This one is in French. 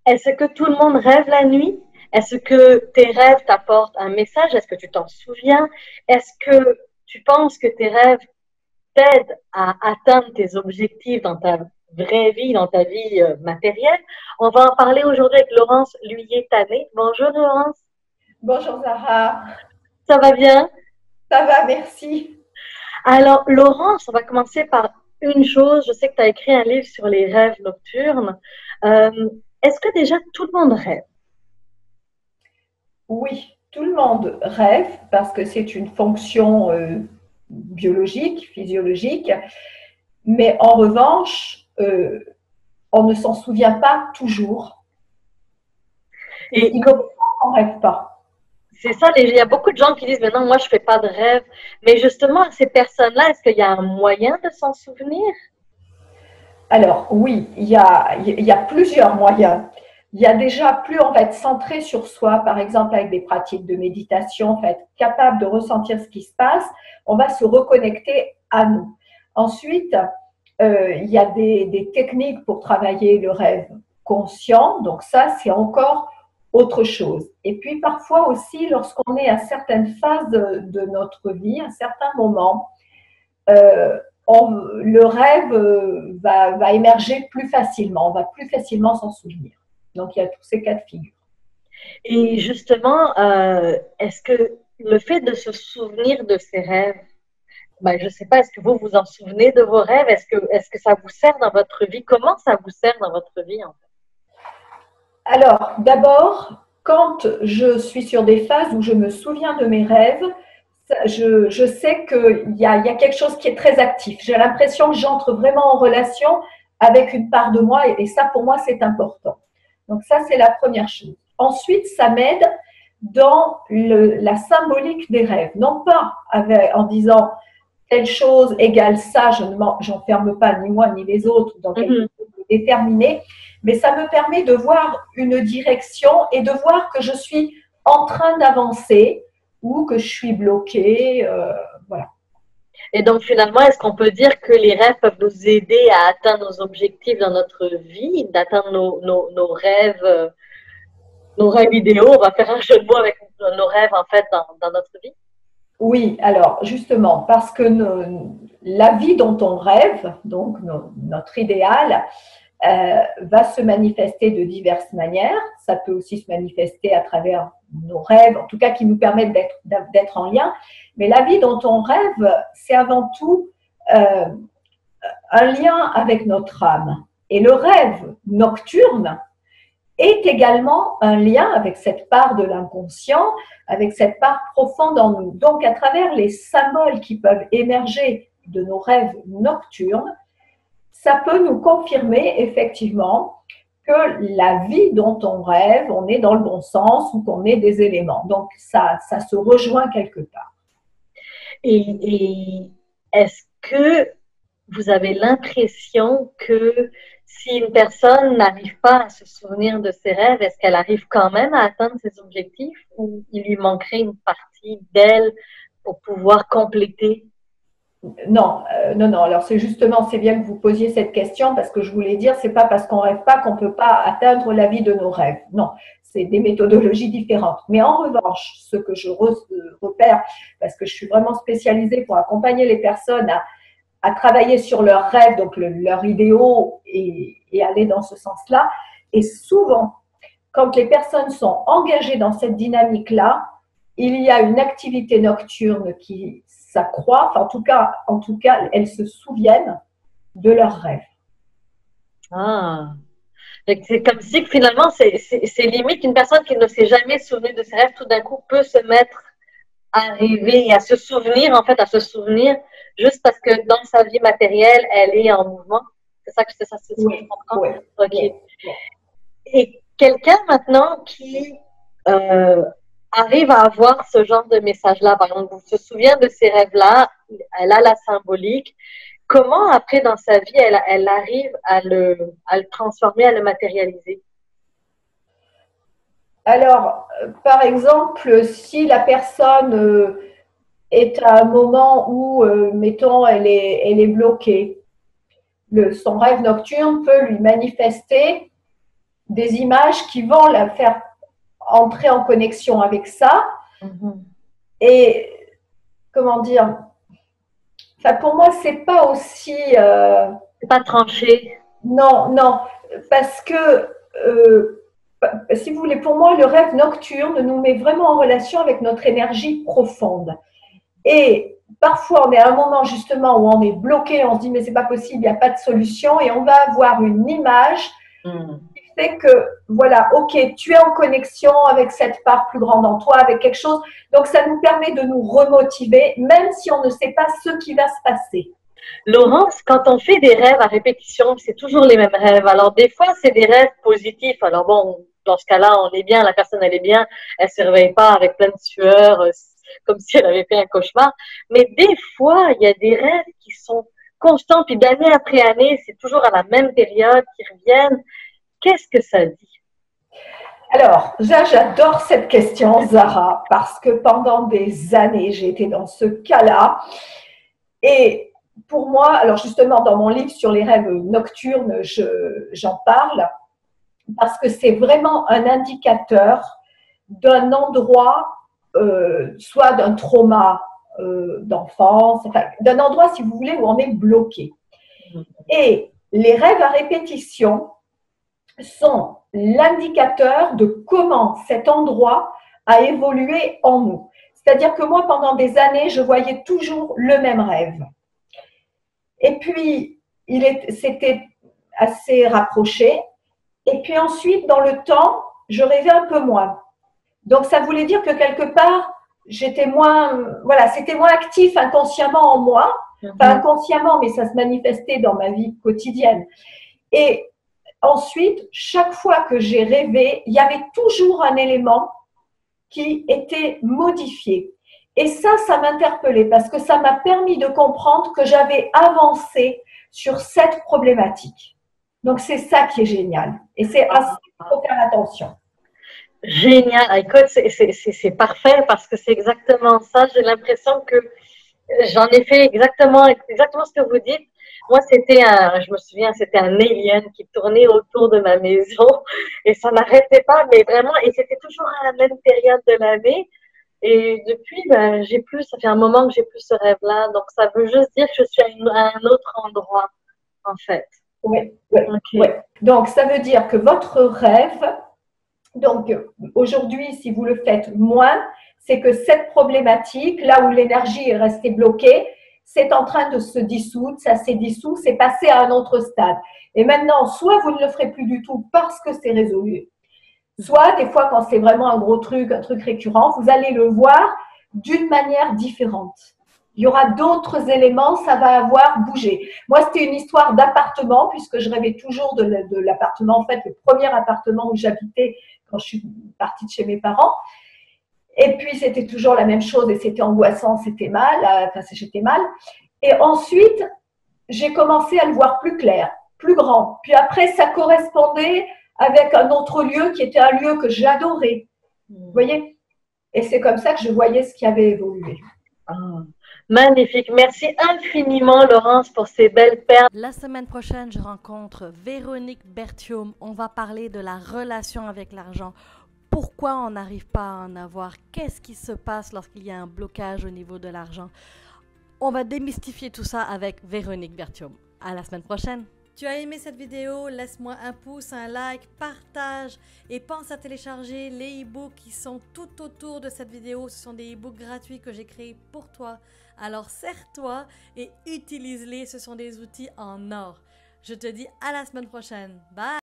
Est-ce que tout le monde rêve la nuit? Est-ce que tes rêves t'apportent un message? Est-ce que tu t'en souviens? Est-ce que tu penses que tes rêves t'aident à atteindre tes objectifs dans ta vraie vie, dans ta vie matérielle? On va en parler aujourd'hui avec Laurence Lhuillier-Tanné. Bonjour Laurence, Bonjour Zara, ça va bien? ça va, merci. Alors Laurence, on va commencer par une chose. Je sais que tu as écrit un livre sur les rêves nocturnes. Euh, Est-ce que déjà tout le monde rêve? Oui, tout le monde rêve parce que c'est une fonction biologique, physiologique, mais en revanche, on ne s'en souvient pas toujours. Ce Et qui ne veut pas qu'on ne rêve pas. c'est ça, il y a beaucoup de gens qui disent, mais non, moi, je fais pas de rêve. Mais justement, ces personnes-là, est-ce qu'il y a un moyen de s'en souvenir? Alors oui, il y a plusieurs moyens. Il y a déjà plus on va être centré sur soi, par exemple avec des pratiques de méditation, en fait, capable de ressentir ce qui se passe, on va se reconnecter à nous. Ensuite, il y a des techniques pour travailler le rêve conscient, donc ça, c'est encore autre chose. Et puis parfois aussi, lorsqu'on est à certaines phases de notre vie, à certains moments, euh, le rêve va émerger plus facilement, on va plus facilement s'en souvenir. Donc il y a tous ces cas de figure. Et justement, est-ce que le fait de se souvenir de ses rêves, ben, je sais pas, est-ce que vous vous en souvenez de vos rêves? Est-ce que ça vous sert dans votre vie? Comment ça vous sert dans votre vie, en Alors d'abord, quand je suis sur des phases où je me souviens de mes rêves, je sais qu'il y a quelque chose qui est très actif. J'ai l'impression que j'entre vraiment en relation avec une part de moi et ça pour moi c'est important. Donc ça c'est la première chose. Ensuite, ça m'aide dans la symbolique des rêves, non pas en disant telle chose égale ça, je n'enferme pas ni moi ni les autres dans quelque fait? chose de déterminé, mais ça me permet de voir une direction et de voir que je suis en train d'avancer ou que je suis bloquée. Voilà. Et donc, finalement, est-ce qu'on peut dire que les rêves peuvent nous aider à atteindre nos objectifs dans notre vie, d'atteindre nos rêves idéaux? On va faire un jeu de mots avec nos rêves, en fait, dans notre vie. Oui, alors justement, parce que la vie dont on rêve, donc notre idéal, va se manifester de diverses manières. Ça peut aussi se manifester à travers nos rêves, en tout cas qui nous permettent d'être en lien. Mais la vie dont on rêve, c'est avant tout euh, un lien avec notre âme. Et le rêve nocturne est également un lien avec cette part de l'inconscient, avec cette part profonde en nous. Donc, à travers les symboles qui peuvent émerger de nos rêves nocturnes, ça peut nous confirmer effectivement que la vie dont on rêve, on est dans le bon sens ou qu'on est des éléments. Donc, ça se rejoint quelque part. Et est-ce que vous avez l'impression que si une personne n'arrive pas à se souvenir de ses rêves, est-ce qu'elle arrive quand même à atteindre ses objectifs ou il lui manquerait une partie d'elle pour pouvoir compléter? Non, non, non. Alors c'est justement, c'est bien que vous posiez cette question parce que je voulais dire, c'est pas parce qu'on rêve pas qu'on peut pas atteindre la vie de nos rêves. Non, c'est des méthodologies différentes. Mais en revanche, ce que je repère, parce que je suis vraiment spécialisée pour accompagner les personnes à travailler sur leurs rêves, donc leurs idéaux et aller dans ce sens-là. Et souvent, quand les personnes sont engagées dans cette dynamique-là, il y a une activité nocturne qui s'accroît. Enfin, en tout cas, elles se souviennent de leurs rêves. Ah, c'est comme si finalement, c'est limite une personne qui ne s'est jamais souvenue de ses rêves, tout d'un coup peut se mettre à rêver et à se souvenir, en fait, à se souvenir, juste parce que dans sa vie matérielle, elle est en mouvement. C'est ce que je Oui, comprends. oui, OK. oui. Oui. Et quelqu'un maintenant qui euh, arrive à avoir ce genre de message-là, par exemple, vous se souvient de ces rêves-là, elle a la symbolique. Comment après dans sa vie, elle arrive à le transformer, à le matérialiser? Alors, par exemple, si la personne est à un moment où, mettons, elle est bloquée, son rêve nocturne peut lui manifester des images qui vont la faire entrer en connexion avec ça. Et comment dire, enfin, pour moi, c'est pas aussi. C'est pas tranché. Non, non, parce que si vous voulez, pour moi, le rêve nocturne nous met vraiment en relation avec notre énergie profonde. Et parfois, on est à un moment justement où on est bloqué, on se dit mais c'est pas possible, il n'y a pas de solution, et on va avoir une image qui fait que voilà, ok, tu es en connexion avec cette part plus grande en toi, avec quelque chose. Donc ça nous permet de nous remotiver, même si on ne sait pas ce qui va se passer. Laurence, quand on fait des rêves à répétition, c'est toujours les mêmes rêves. Alors, des fois, c'est des rêves positifs. Alors, bon, dans ce cas-là, on est bien, la personne, elle est bien, elle se réveille pas avec plein de sueur, comme si elle avait fait un cauchemar. Mais des fois, il y a des rêves qui sont constants, puis d'année après année, c'est toujours à la même période, qui reviennent. Qu'est-ce que ça dit? Alors, j'adore cette question, Zara, parce que pendant des années, j'ai été dans ce cas-là. Et pour moi, alors justement, dans mon livre sur les rêves nocturnes, j'en parle parce que c'est vraiment un indicateur d'un endroit, soit d'un trauma d'enfance, enfin, d'un endroit, si vous voulez, où on est bloqué. Et les rêves à répétition sont l'indicateur de comment cet endroit a évolué en nous. C'est-à-dire que moi, pendant des années, je voyais toujours le même rêve. Et puis, c'était assez rapproché. Et puis ensuite, dans le temps, je rêvais un peu moins. Donc, ça voulait dire que quelque part, j'étais moins, voilà, c'était moins actif inconsciemment en moi. Enfin, inconsciemment, mais ça se manifestait dans ma vie quotidienne. Et ensuite, chaque fois que j'ai rêvé, il y avait toujours un élément qui était modifié. Et ça m'interpellait parce que ça m'a permis de comprendre que j'avais avancé sur cette problématique. Donc, c'est ça qui est génial. Et c'est à ça qu'il faut faire attention. Génial. Écoute, c'est parfait parce que c'est exactement ça. J'ai l'impression que j'en ai fait exactement ce que vous dites. Moi, je me souviens, c'était un alien qui tournait autour de ma maison et ça n'arrêtait pas, mais vraiment, et c'était toujours à la même période de l'année. Et depuis, ben, ça fait un moment que j'ai plus ce rêve-là. Donc, ça veut juste dire que je suis à un autre endroit, en fait. Oui, oui, Ok. oui. Donc, ça veut dire que votre rêve, donc aujourd'hui, si vous le faites moins, c'est que cette problématique, là où l'énergie est restée bloquée, c'est en train de se dissoudre, ça s'est dissous, c'est passé à un autre stade. Et maintenant, soit vous ne le ferez plus du tout parce que c'est résolu, soit des fois quand c'est vraiment un gros truc, un truc récurrent, vous allez le voir d'une manière différente. Il y aura d'autres éléments, ça va avoir bougé. Moi, c'était une histoire d'appartement, puisque je rêvais toujours de l'appartement, en fait, le premier appartement où j'habitais quand je suis partie de chez mes parents. Et puis, c'était toujours la même chose et c'était angoissant, c'était mal, enfin, j'étais mal. Et ensuite, j'ai commencé à le voir plus clair, plus grand. Puis après, ça correspondait avec un autre lieu qui était un lieu que j'adorais. Vous voyez? Et c'est comme ça que je voyais ce qui avait évolué. Ah, magnifique. Merci infiniment, Laurence, pour ces belles perles. La semaine prochaine, je rencontre Véronique Berthiaume. On va parler de la relation avec l'argent. Pourquoi on n'arrive pas à en avoir? Qu'est-ce qui se passe lorsqu'il y a un blocage au niveau de l'argent? On va démystifier tout ça avec Véronique Berthiaume. À la semaine prochaine. Tu as aimé cette vidéo? Laisse-moi un pouce, un like, partage et pense à télécharger les e-books qui sont tout autour de cette vidéo. Ce sont des e-books gratuits que j'ai créés pour toi. Alors serre-toi et utilise-les, ce sont des outils en or. Je te dis à la semaine prochaine. Bye!